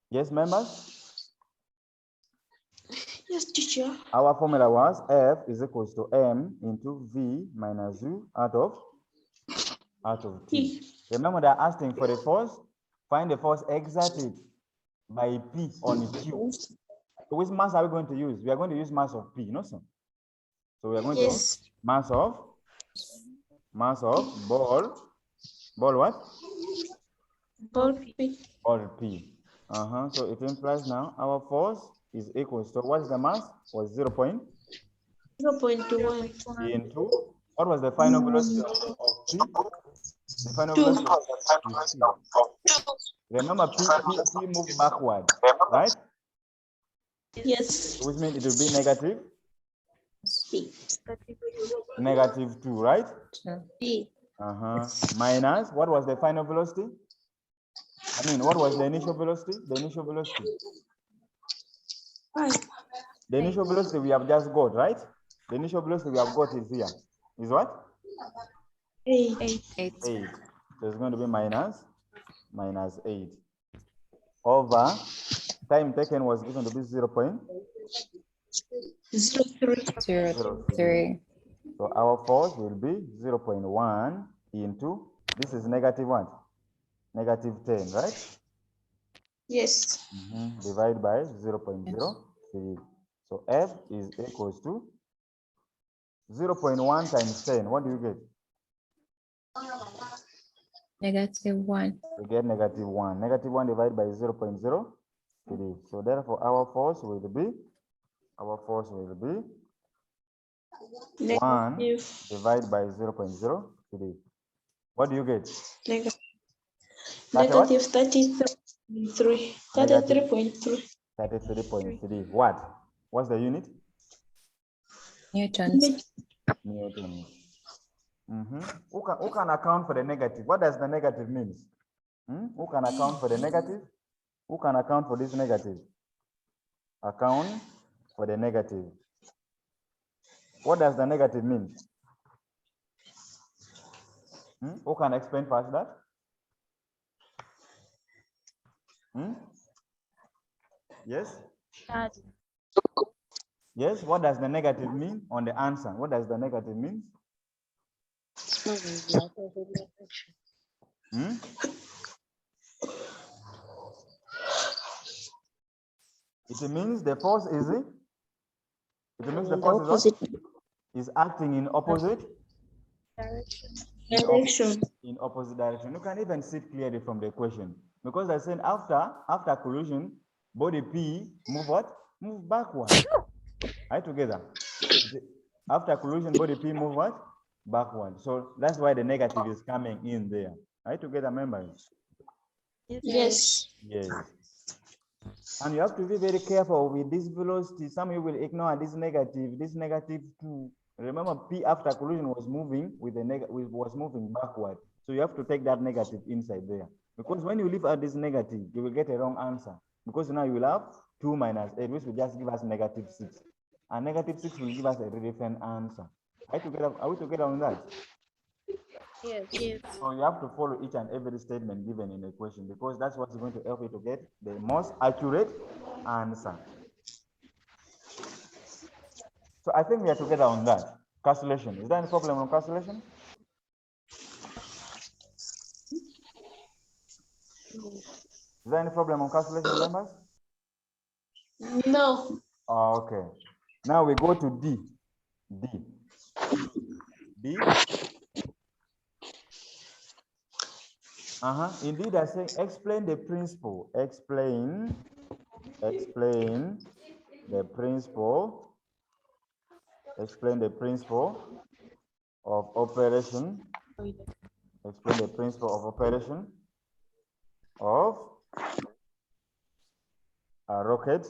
Yes, members? Yes, teacher. Our formula was F is equals to M into V minus U out of T. Remember they're asking for the force. Find the force exerted by P on Q. So which mass are we going to use? We are going to use mass of P, no sir? So we are going to mass of ball what? Ball P. Ball P. So it implies now our force is equals to what is the mass? Was 0.21 into what was the final velocity of P? The final velocity is P. Remember P moved backward, right? Yes. Which means it will be negative P. -2, right? P. Minus what was the final velocity? I mean, what was the initial velocity? The initial velocity. The initial velocity we have just got, right? The initial velocity we have got is here. Is what? 8. 8. So it's going to be minus 8 over time taken was going to be 0.03. So our force will be 0.1 into, this is negative what? Negative 10, right? Yes. Divide by 0.03. So F is equals to 0.1 times 10. What do you get? -1. We get -1. -1 divided by 0.03. So therefore our force will be 1 divided by 0.03. What do you get? Negative 33.3. 33.3. 33.3. What? What's the unit? Newtons. Newtons. Who can account for the negative? What does the negative mean? Who can account for the negative? Who can account for this negative? Account for the negative. What does the negative mean? Who can explain first that? Yes? Yes, what does the negative mean on the answer? What does the negative mean? It means the force is it? It means the force is acting in opposite direction. In opposite direction. You can even see it clearly from the equation because I said after collision, body P move what? Move backward. Right together. After collision, body P move what? Backward. So that's why the negative is coming in there. Right together, members? Yes. Yes. And you have to be very careful with this velocity. Some of you will ignore this negative too. Remember, P after collision was moving with the was moving backward. So you have to take that negative inside there. Because when you leave out this negative, you will get a wrong answer. Because now you will have 2 minus 8, which will just give us -6. And -6 will give us a different answer. Are we together on that? Yes. So you have to follow each and every statement given in the question because that's what's going to help you to get the most accurate answer. So I think we are together on that. Cancellation. Is there any problem on cancellation? Is there any problem on cancellation, members? No. Oh, okay. Now we go to D. D. Indeed, I say explain the principle. Explain the principle. Explain the principle of operation. Explain the principle of operation of a rocket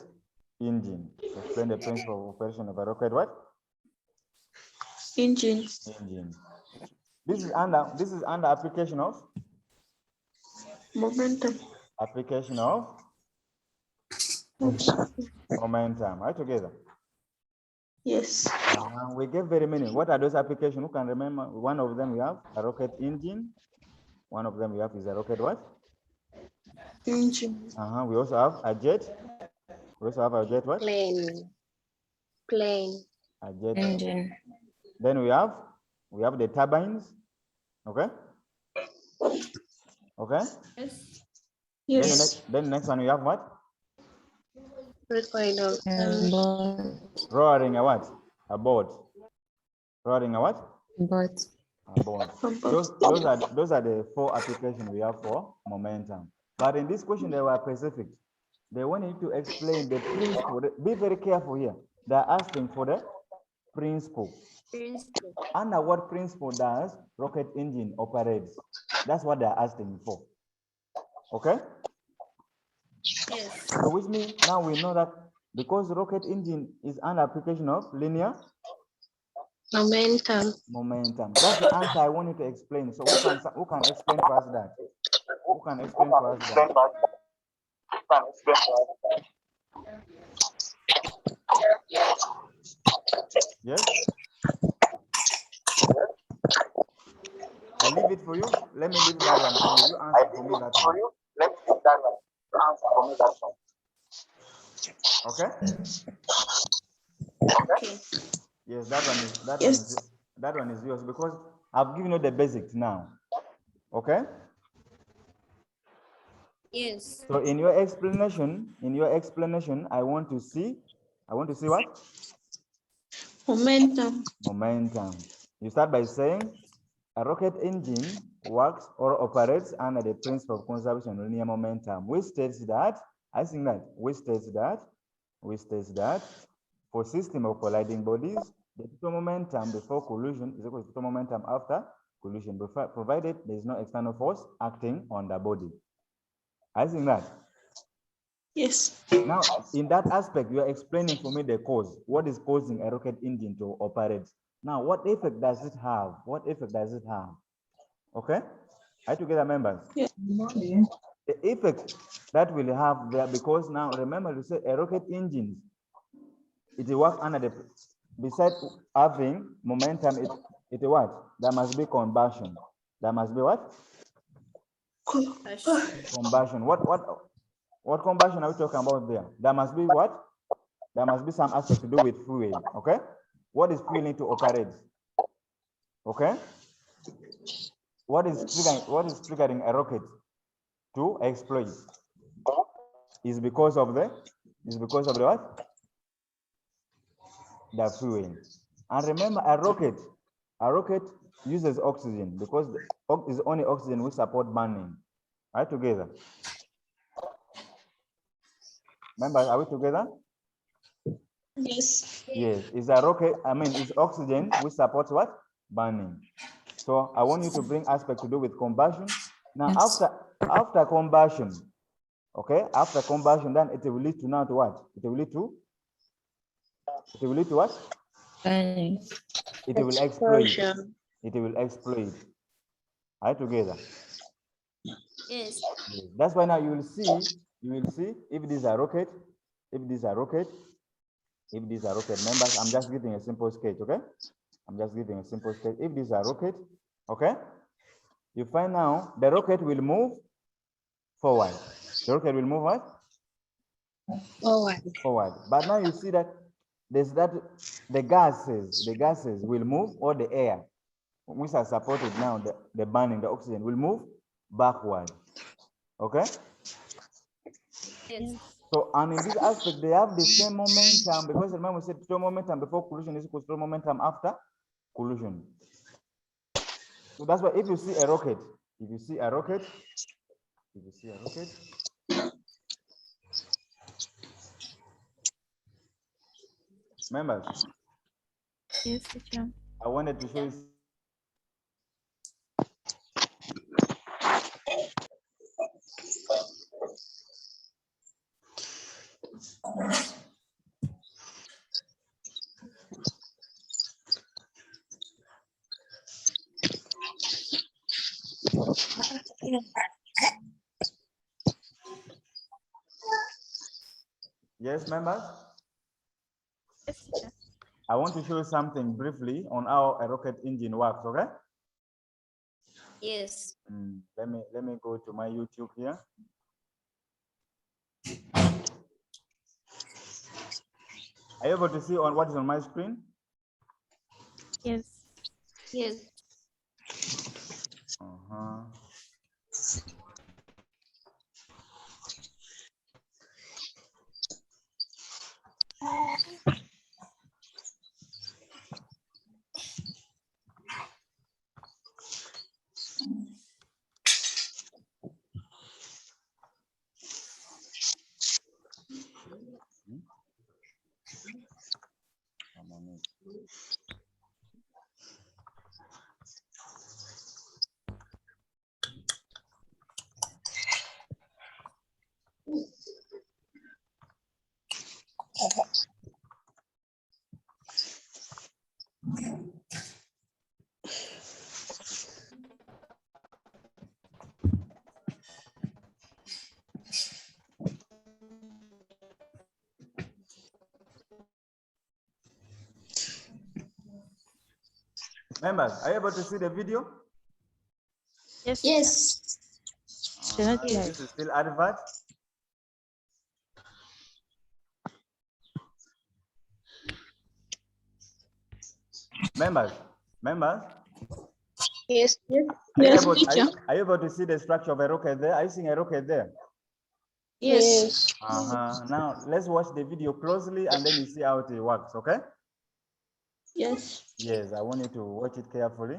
engine. Explain the principle of operation of a rocket what? Engine. This is under application of Momentum. Application of momentum. Right together? Yes. We gave very many. What are those applications? Who can remember? One of them we have a rocket engine. One of them we have is a rocket what? Engine. We also have a jet. We also have a jet what? Plane. Plane. A jet. Engine. Then we have the turbines. Okay. Okay. Yes. Then the next one we have what? Recoil. Roaring a what? A boat. Roaring a what? But A boat. Those are the 4 applications we have for momentum. But in this question, they were specific. They wanted to explain the principle. Be very careful here. They're asking for the principle. Under what principle does rocket engine operates? That's what they're asking for. Okay? Yes. So which means now we know that because rocket engine is an application of linear Momentum. That's the answer I want you to explain. So who can explain for us that? Who can explain for us that? Yes? I leave it for you. Let me leave that one for you. You answer for me that one. Okay? Okay. Yes, that one is yours because I've given you the basics now. Okay? Yes. So in your explanation, I want to see what? Momentum. Momentum. You start by saying a rocket engine works or operates under the principle of conservation of linear momentum, which states that, for system of colliding bodies, the total momentum before collision is equal to total momentum after collision, provided there is no external force acting on the body. I think that. Yes. Now, in that aspect, you are explaining for me the cause. What is causing a rocket engine to operate? Now, what effect does it have? Okay? Are you together, members? Yeah. The effect that will have there, because now remember to say a rocket engine, it works under the, besides having momentum, it what? There must be combustion. There must be what? Combustion. What combustion are we talking about there? There must be what? There must be some aspect to do with fuel. Okay? What is fuel need to operate? Okay? What is triggering a rocket to explode? Is because of the what? The fuel. And remember, a rocket uses oxygen because it's only oxygen we support burning. Right together. Remember, are we together? Yes. Yes. It's a rocket. It's oxygen which supports what? Burning. So I want you to bring aspect to do with combustion. Now, yes. after combustion, okay, after combustion, then it will lead to now to what? It will lead to what? Burning. It will explode. Explosion. It will explode. Are you together? Yes. Yes. That's why now you will see if it is a rocket, members, I'm just giving a simple sketch, okay? If this is a rocket, okay? You find now the rocket will move forward. The rocket will move what? Forward. But now you see that the gases will move, or the air, which are supported now, the burning, the oxygen will move backward. Okay? Yes. So, and in this aspect, they have the same momentum, because remember we said total momentum before collision is equal to total momentum after collision. So that's why if you see a rocket, members, Yes, teacher. I wanted to show you. Yes, members? Yes, teacher. I want to show you something briefly on how a rocket engine works, okay? Yes. Let me go to my YouTube here. Are you able to see on what is on my screen? Yes. Yes. Members, are you able to see the video? Yes. Yes. This is still advert. Members. Yes. Are you able to see the structure of a rocket there? Are you seeing a rocket there? Yes. Now let's watch the video closely and then you see how it works, okay? Yes. Yes, I want you to watch it carefully.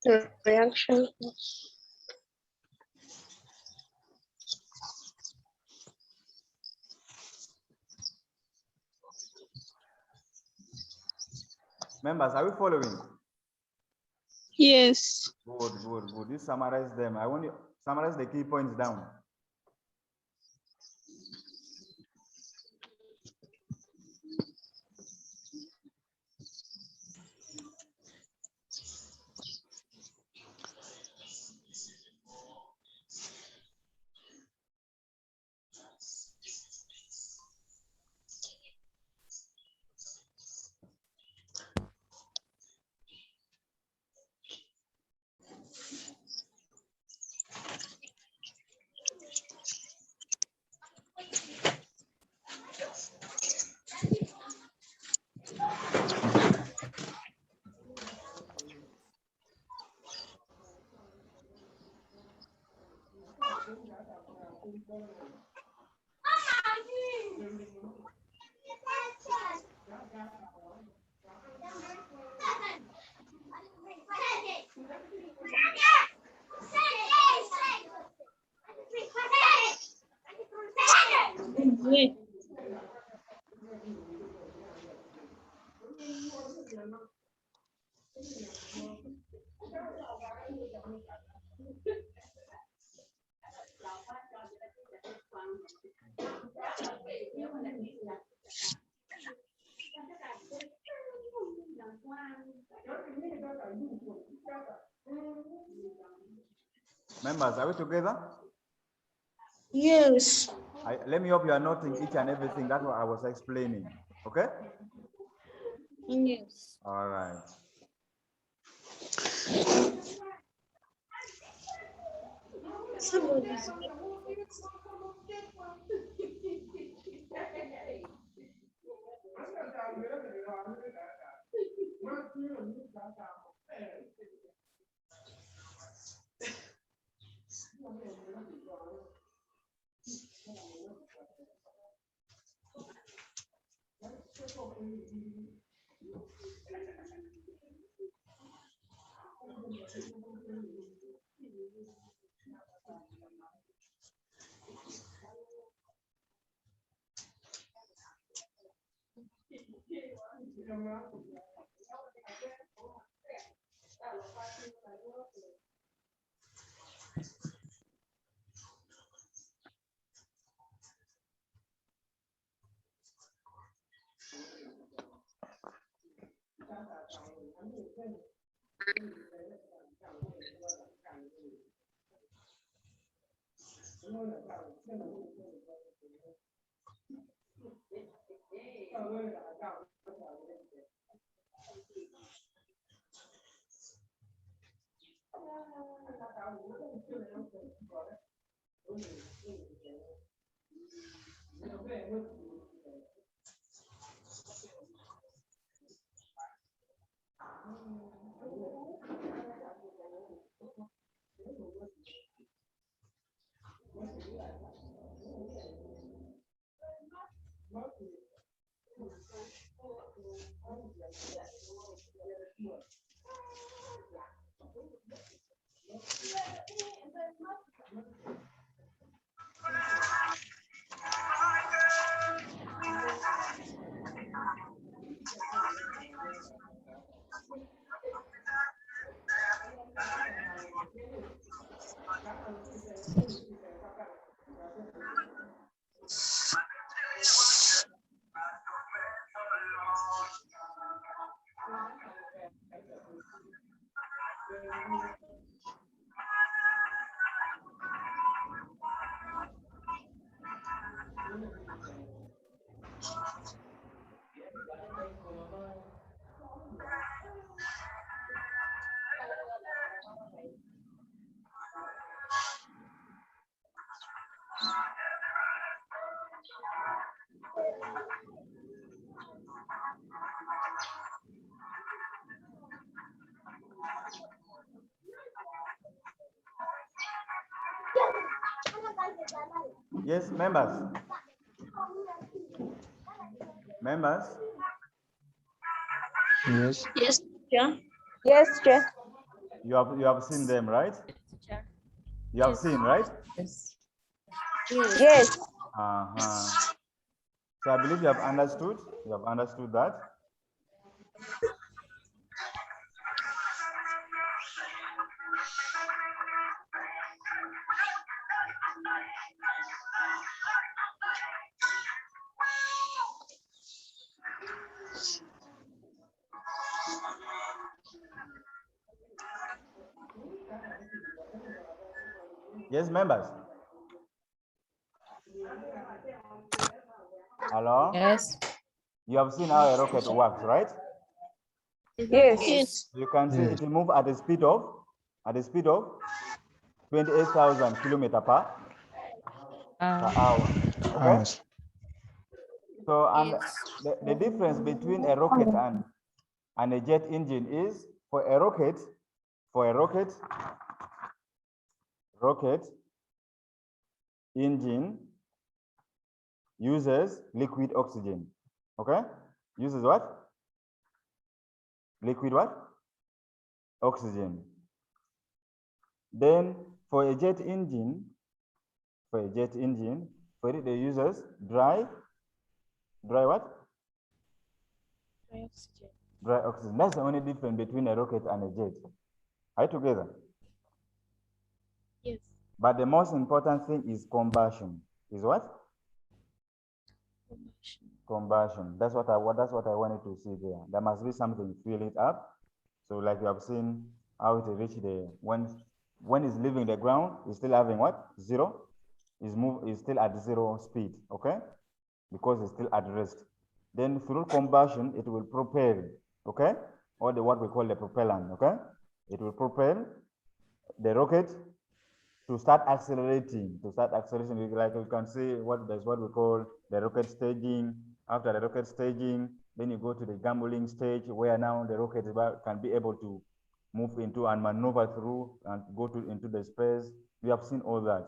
The reaction. Members, are we following? Yes. Good. You summarize them. I want you to summarize the key points down. Members, are we together? Yes. Let me hope you are noting each and everything. That's what I was explaining. Okay? Yes. All right. Yes, members. Members. Yes. Yes, teacher. Yes, teacher. You have seen them, right? Teacher. You have Yes. seen, right? Yes. Yes. Yes. So I believe you have understood. You have understood that. Yes, members. Hello? Yes. You have seen how a rocket works, right? Yes. Yes. You can see Yes. it will move at the speed of 28,000 kilometers per hour. Okay? Yes. So, and Yes. the difference between a rocket and a jet engine is for a rocket, rocket engine uses liquid oxygen. Okay? Uses what? Liquid what? Oxygen. Then for a jet engine, for it they uses dry what? Dry oxygen. Dry oxygen. That's the only difference between a rocket and a jet. Are you together? Yes. But the most important thing is combustion. Is what? Combustion. Combustion. That's what I wanted to see there. There must be something fill it up. So like you have seen how it reach the when it's leaving the ground, it's still having what? Zero. Is still at zero speed, okay? Because it's still at rest. Then through combustion, it will propel, okay? Or what we call the propellant, okay? It will propel the rocket to start accelerating. Like you can see there's what we call the rocket staging. After the rocket staging, then you go to the gambling stage where now the rocket can be able to move into and maneuver through and go into the space. We have seen all that,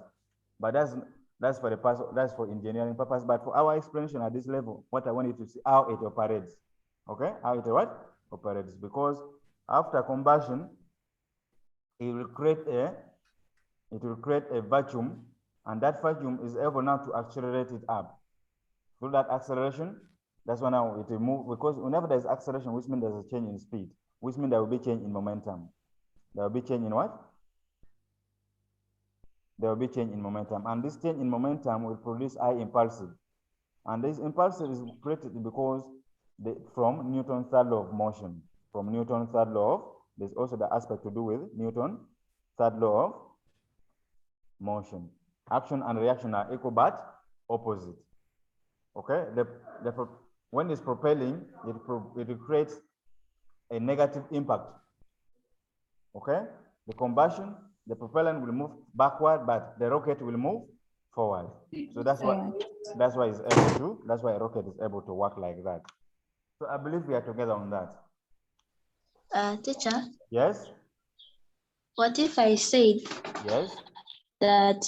but that's for engineering purpose. But for our explanation at this level, what I want you to see how it operates. Okay, how it operates, because after combustion, it will create a vacuum, and that vacuum is able now to accelerate it up. Through that acceleration, that's when now it will move, because whenever there's acceleration, which means there's a change in speed, which means there will be change in momentum. There will be change in what? There will be change in momentum, and this change in momentum will produce high impulsive. And this impulsive is created because from Newton's third law of motion. from Newton's third law of, there's also the aspect to do with Newton's third law of motion. Action and reaction are equal but opposite. Okay, when it's propelling, it creates a negative impact. Okay, the combustion, the propellant will move backward, but the rocket will move forward. So that's why it's able to. That's why a rocket is able to work like that. So I believe we are together on that. Teacher, Yes. what if I said Yes. that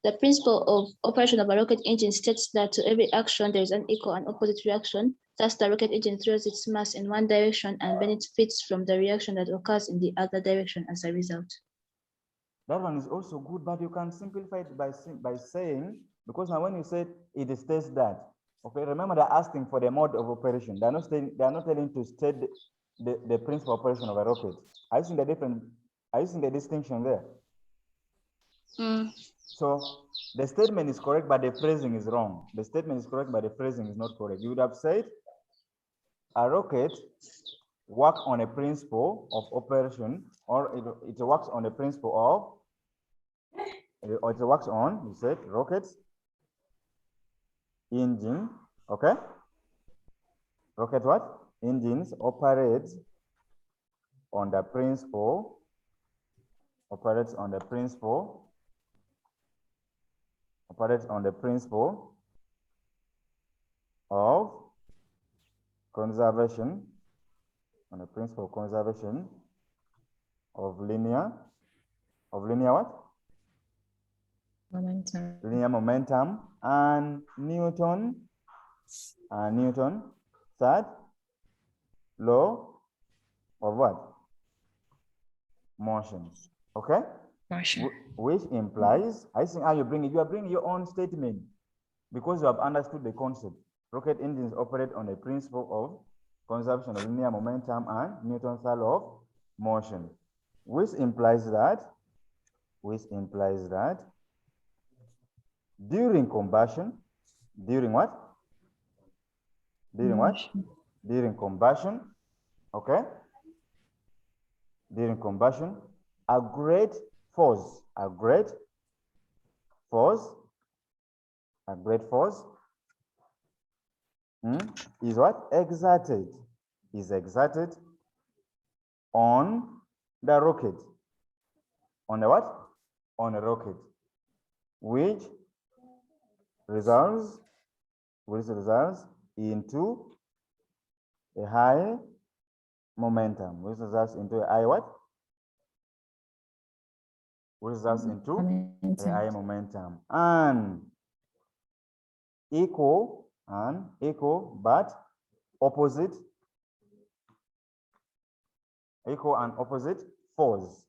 the principle of operation of a rocket engine states that to every action there is an equal and opposite reaction? Thus, the rocket engine throws its mass in one direction and benefits from the reaction that occurs in the other direction as a result. That one is also good, but you can simplify it by saying, because now when you said it states that, okay, remember they're asking for the mode of operation. They're not telling to state the principal operation of a rocket. Are you seeing the distinction there? So the statement is correct, but the phrasing is wrong. The statement is correct, but the phrasing is not correct. You would have said a rocket works on a principle of operation, or it works on the principle of, or it works on, you said, rockets engine, okay? Rocket what? Engines operate on the principle, operates on the principle of conservation, on the principle of conservation of linear what? Momentum. Linear momentum and Newton's third law of what? Motion. Okay? Motion. Which implies, I think how you bring it, you are bringing your own statement because you have understood the concept. Rocket engines operate on a principle of conservation of linear momentum and Newton's third law of motion, which implies that during combustion, during combustion, okay? During combustion, a great force is what? Is exerted on the rocket. On the what? On a rocket, which results into a high momentum, which results into a high what? Which results into a high momentum and equal but opposite force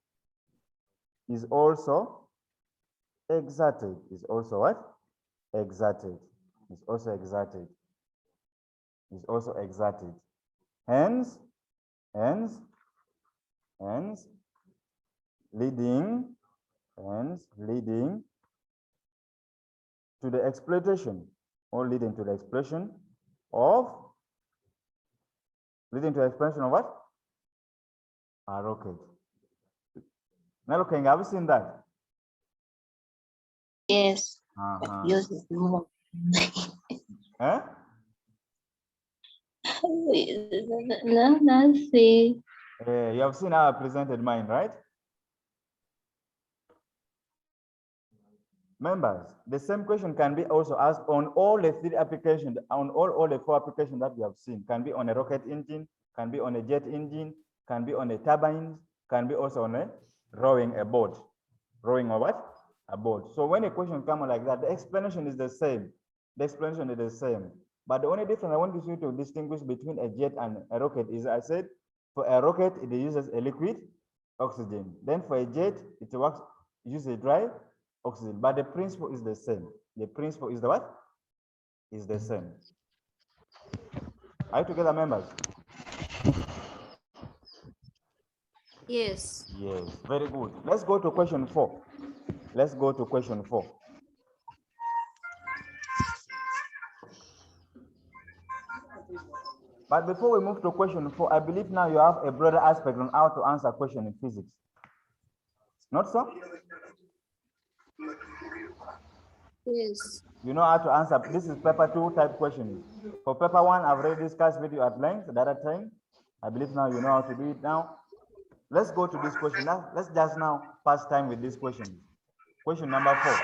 is also exerted. Is also what? Exerted. Is also exerted. Is also exerted. Hence, leading to the exploitation, or leading to the expression of what? A rocket. Now looking, have you seen that? Yes. Huh? No, nothing. You have seen how I presented mine, right? Members, the same question can be also asked on all the three applications, on all the four applications that we have seen. Can be on a rocket engine, can be on a jet engine, can be on a turbine, can be also on a rowing a boat. Rowing or what? A boat. So when a question comes like that, the explanation is the same. The explanation is the same. But the only difference I want you to distinguish between a jet and a rocket is, I said, for a rocket, it uses a liquid oxygen. Then for a jet, it uses dry oxygen, but the principle is the same. The principle is the what? Is the same. Are you together, members? Yes. Yes, very good. Let's go to question 4. Let's go to question 4. But before we move to question 4, I believe now you have a broader aspect on how to answer a question in physics. Not so? Yes. You know how to answer. This is paper 2 type questions. For paper 1, I've already discussed with you at length the other time. I believe now you know how to do it now. Let's go to this question. Now, let's just now pass time with this question. Question number 4.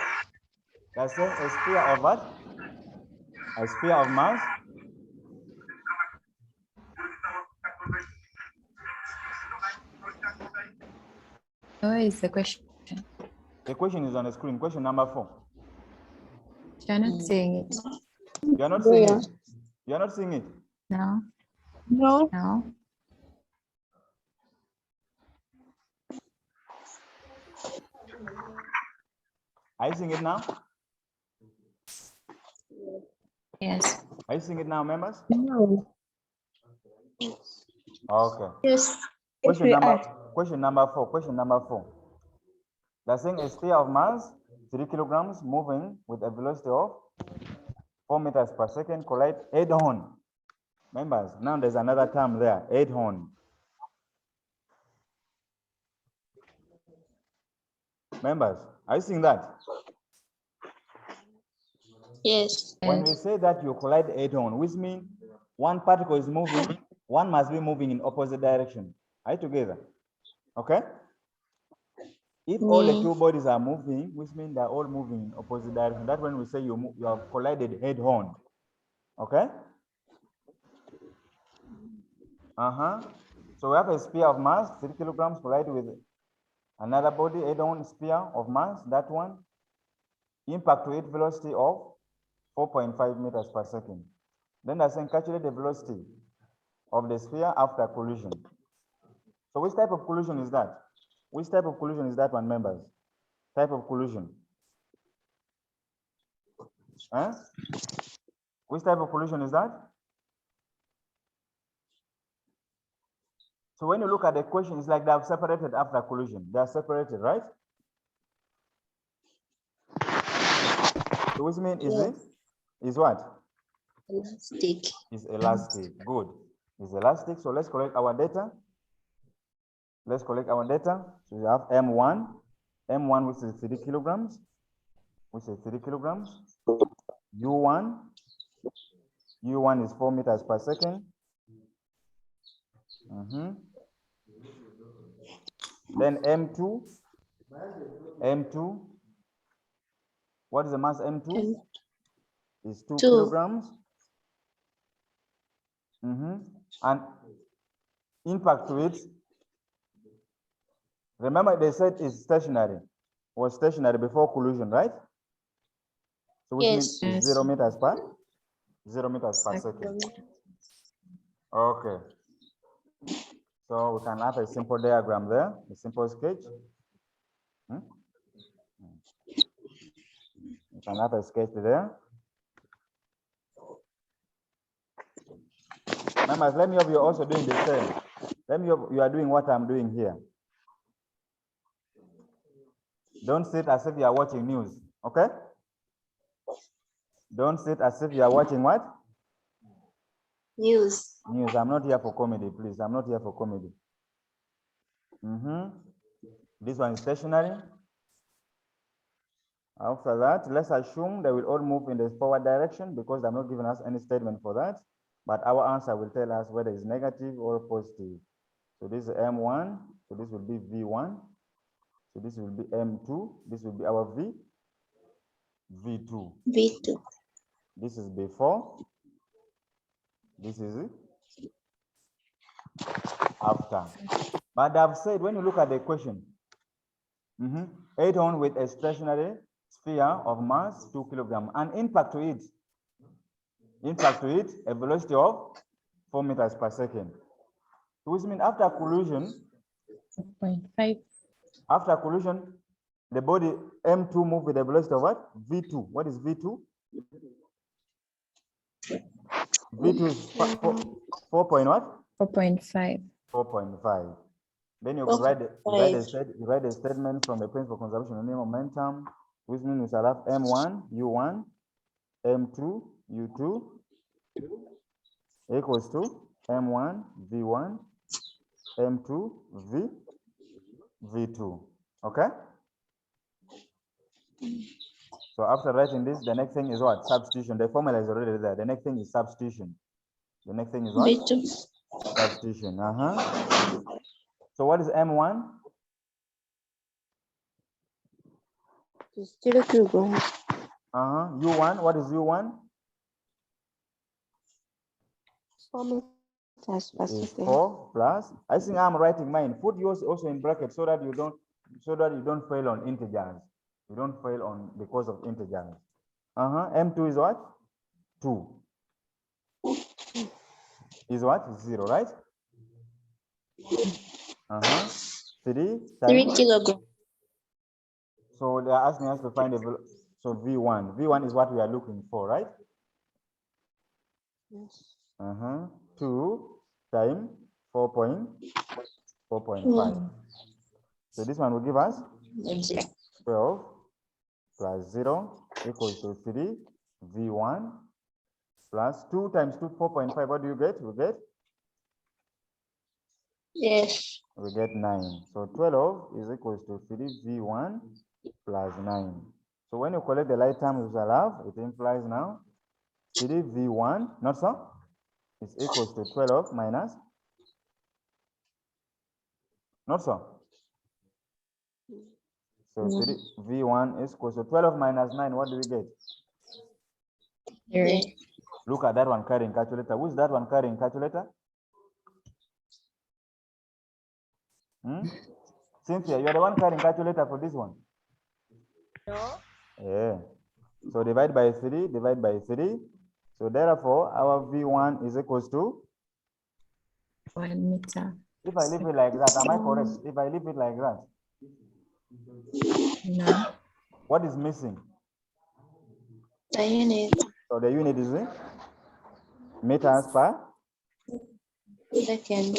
They're saying a sphere of what? A sphere of mass. Where is the question? The question is on the screen. Question number 4. You're not seeing it. You're not seeing it. You're not seeing it. No. No. No. Are you seeing it now? Yes. Are you seeing it now, members? No. Okay. Yes. Question we number are. question number 4. Question number 4. They're saying a sphere of mass 3 kilograms moving with a velocity of 4 meters per second collide head-on. Members, now there's another term there, head-on. Members, are you seeing that? Yes. When we say that you collide head-on, which means one particle is moving, one must be moving in opposite direction. Are you together? Okay? If all the two bodies are moving, which means they're all moving in opposite direction, that's when we say you have collided head-on. Okay? So we have a sphere of mass, 3 kilograms, collide with another body, head-on sphere of mass, that one. Impact to it velocity of 4.5 meters per second. Then they're saying calculate the velocity of the sphere after collision. So which type of collision is that? Which type of collision is that one, members? Type of collision. Huh? Which type of collision is that? So when you look at the question, it's like they have separated after collision. They are separated, right? So which means is it? Is what? Elastic. Is elastic. Good. Is elastic. So let's collect our data. Let's collect our data. So we have M1. M1, which is 3 kilograms. Which is 3 kilograms. U1. U1 is 4 meters per second. Then M2. M2. What is the mass M2? Is 2 kilograms. And impact to it. Remember, they said it's stationary. Was stationary before collision, right? So which means it's 0 meters per 0 meters per second. Okay. So we can have a simple diagram there, a simple sketch. You can have a sketch there. Members, let me hope you're also doing the same. Let me hope you are doing what I'm doing here. Don't sit as if you are watching news, okay? Don't sit as if you are watching what? News. News. I'm not here for comedy, please. I'm not here for comedy. This one is stationary. After that, let's assume they will all move in the forward direction because they're not giving us any statement for that. But our answer will tell us whether it's negative or positive. So this is M1. So this will be V1. So this will be M2. This will be our V2. V2. This is before. This is after. But I've said when you look at the question, head-on with a stationary sphere of mass 2 kilograms and impact to it a velocity of 4 meters per second. Which means after collision, 0.5. after collision, the body M2 move with a velocity of what? V2. What is V2? V2 is 4 point what? 4.5. 4.5. Then you write the statement from the principle of conservation of momentum, which means we shall have M1, U1, M2, U2 equals to M1, V1, M2, V2. Okay? So after writing this, the next thing is what? Substitution. The formula is already there. The next thing is substitution. The next thing is what? V2. Substitution. So what is M1? Still Google. U1. What is U1? Is 4 plus. I think I'm writing mine. Put yours also in brackets so that you don't fail on integers. You don't fail on because of integers. M2 is what? 2. Is what? 0, right? 3 3 times. kilogram. So they are asking us to find so V1. V1 is what we are looking for, right? Yes. 2 times 4.5. So this one will give us 12 plus 0 equals to 3 V1 plus 2 times 2, 4.5. What do you get? Yes. We get 9. So 12 is equals to 3 V1 plus 9. So when you collect the like terms we shall have, it implies now 3 V1, not so? Is equals to 12 minus, not so? So 3 V1 is equals to 12 minus 9. What do we get? Yes. Look at that one carrying calculator. Who's that one carrying calculator? Cynthia, you are the one carrying calculator for this one. No. Yeah. So divide by 3, divide by 3. So therefore, our V1 is equals to, 1 meter. if I leave it like that, am I correct? If I leave it like that, No. what is missing? The unit. So the unit is meters per. Second.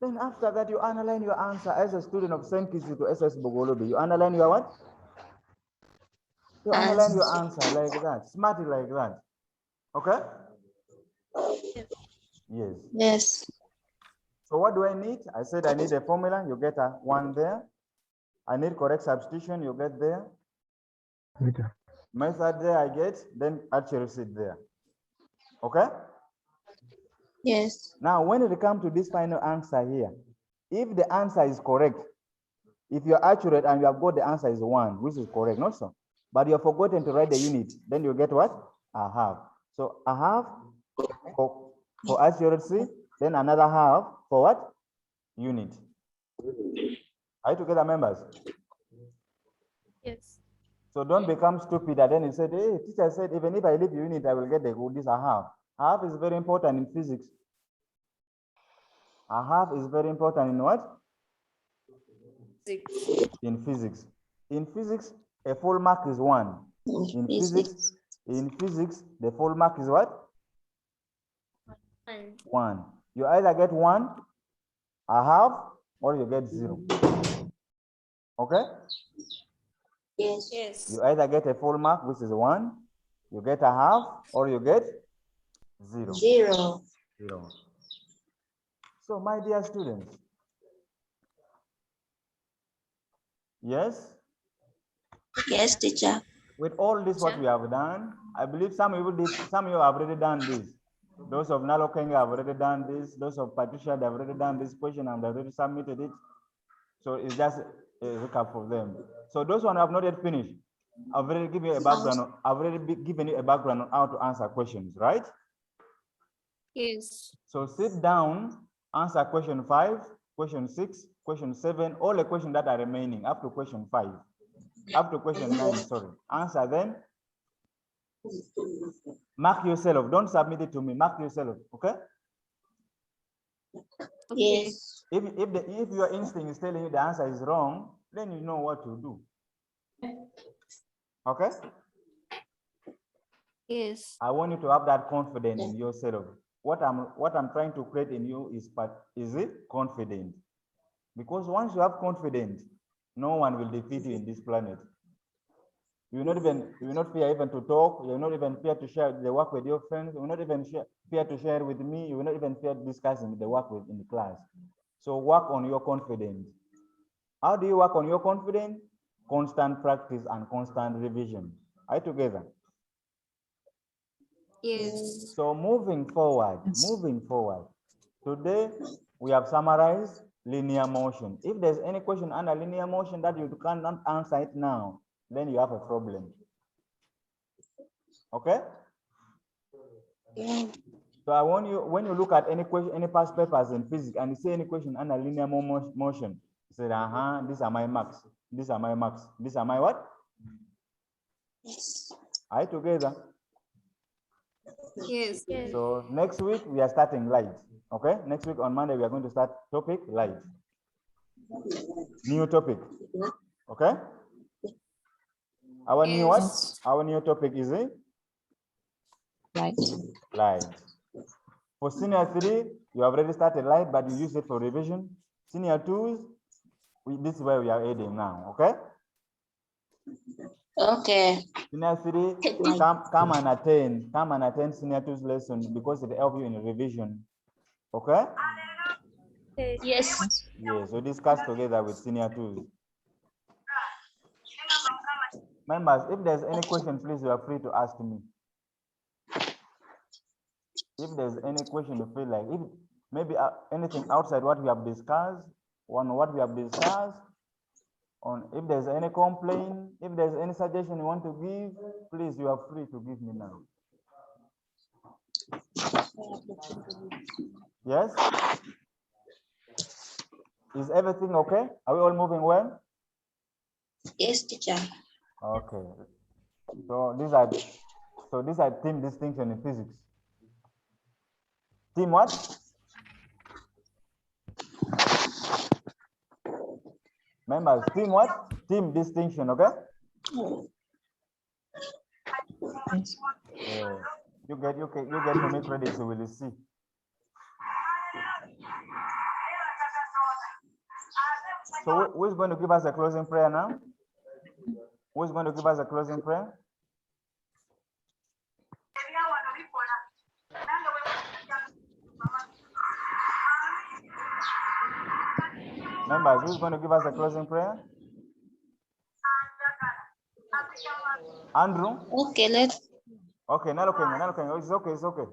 Then after that, you underline your answer as a student of St. Kitts to SS Bogolobi. You underline your what? You underline your answer like that, smartly like that. Okay? Yes. Yes. So what do I need? I said I need a formula. You get a 1 there. I need correct substitution. You get there. Method there I get. Then accuracy there. Okay? Yes. Now, when it comes to this final answer here, if the answer is correct, if you're accurate and you have got the answer is 1, which is correct, not so, but you have forgotten to write the unit, then you get what? A half. So a half for accuracy, then another half for what? Unit. Are you together, members? Yes. So don't become stupid and then you said, hey, teacher said, even if I leave unit, I will get the good. This a half. Half is very important in physics. A half is very important in what? In physics. In physics, a full mark is 1. In physics, the full mark is what? 1. You either get 1, a half, or you get 0. Okay? Yes. Yes. You either get a full mark, which is 1, you get a half, or you get 0. 0. So, my dear students, yes, Yes, teacher. with all this what we have done, I believe some of you have already done this. Those of Nalokenge have already done this. Those of Patricia have already done this question and have already submitted it. So it's just a recap for them. So those one have not yet finished. I've already given you a background. I've already given you a background on how to answer questions, right? Yes. So sit down, answer question 5, question 6, question 7, all the questions that are remaining up to question 5, up to question 9, sorry. Answer them. Mark yourself. Don't submit it to me. Mark yourself, okay? Yes. If your instinct is telling you the answer is wrong, then you know what to do. Okay? Yes. I want you to have that confidence in yourself. What I'm trying to create in you is it confident? Because once you have confidence, no one will defeat you in this planet. You will not fear even to talk. You will not even fear to share the work with your friends. You will not even fear to share with me. You will not even fear discussing the work in the class. So work on your confidence. How do you work on your confidence? Constant practice and constant revision. Are you together? Yes. So moving forward, today we have summarized linear motion. If there's any question under linear motion that you cannot answer it now, then you have a problem. Okay? Yeah. So I want you, when you look at any question, any past papers in physics, and you see any question under linear motion, you say, these are my marks. These are my marks. These are my what? Yes. Are you together? Yes. So next week we are starting light. Okay, next week on Monday we are going to start topic light. New topic. Okay. Our new what? Yes. Our new topic is Right. light. For senior 3, you have already started light, but you use it for revision. Senior 2, this is where we are heading now. Okay. Okay. Senior 3, come and attend senior 2's lesson because it helps you in revision. Okay. Yes. Yes, we discuss together with senior 2s. Members, if there's any question, please, you are free to ask me. If there's any question you feel like, if maybe anything outside what we have discussed, on if there's any complaint, if there's any suggestion you want to give, please, you are free to give me now. Yes? Is everything okay? Are we all moving well? Yes, teacher. Okay. So these are team distinction in physics. Team what? Members, team what? Team distinction, okay? Yes. You get to make credits, you will see. So who is going to give us a closing prayer now? Who is going to give us a closing prayer? Members, who is going to give us a closing prayer? Andrew? Okay, let's. Okay, not okay. It's okay, it's okay.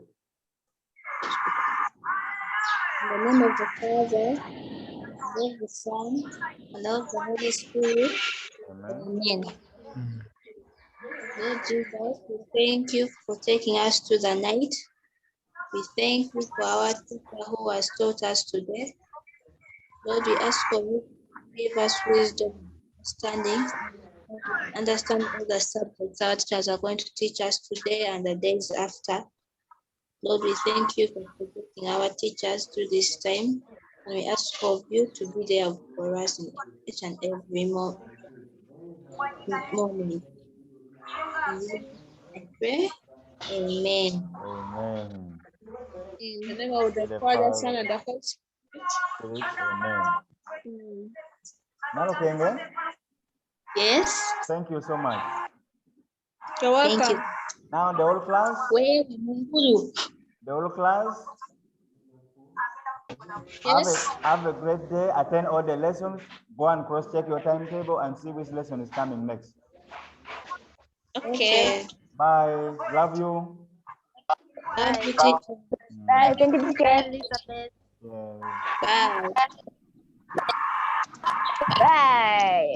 In the name of the Father, of the Son, and of the Holy Spirit. Amen. Amen. Lord Jesus, we thank you for taking us to the night. We thank you for our teacher who has taught us today. Lord, we ask for you to give us wisdom, understand all the subjects our teachers are going to teach us today and the days after. Lord, we thank you for protecting our teachers through this time. And we ask of you to be there for us in each and every moment. I pray. Amen. Amen. In the name of the The Father, Son, Father, and the Holy Spirit, amen. Spirit. Not okay, man? Yes. Thank you so much. You're welcome. Thank you. Now the whole class, Yes. have a great day. Attend all the lessons. Go and cross-check your timetable and see which lesson is coming next. Okay. Bye. Love you. Love you, teacher. Bye. Thank you, teacher. Elizabeth. Yeah. Bye. Bye.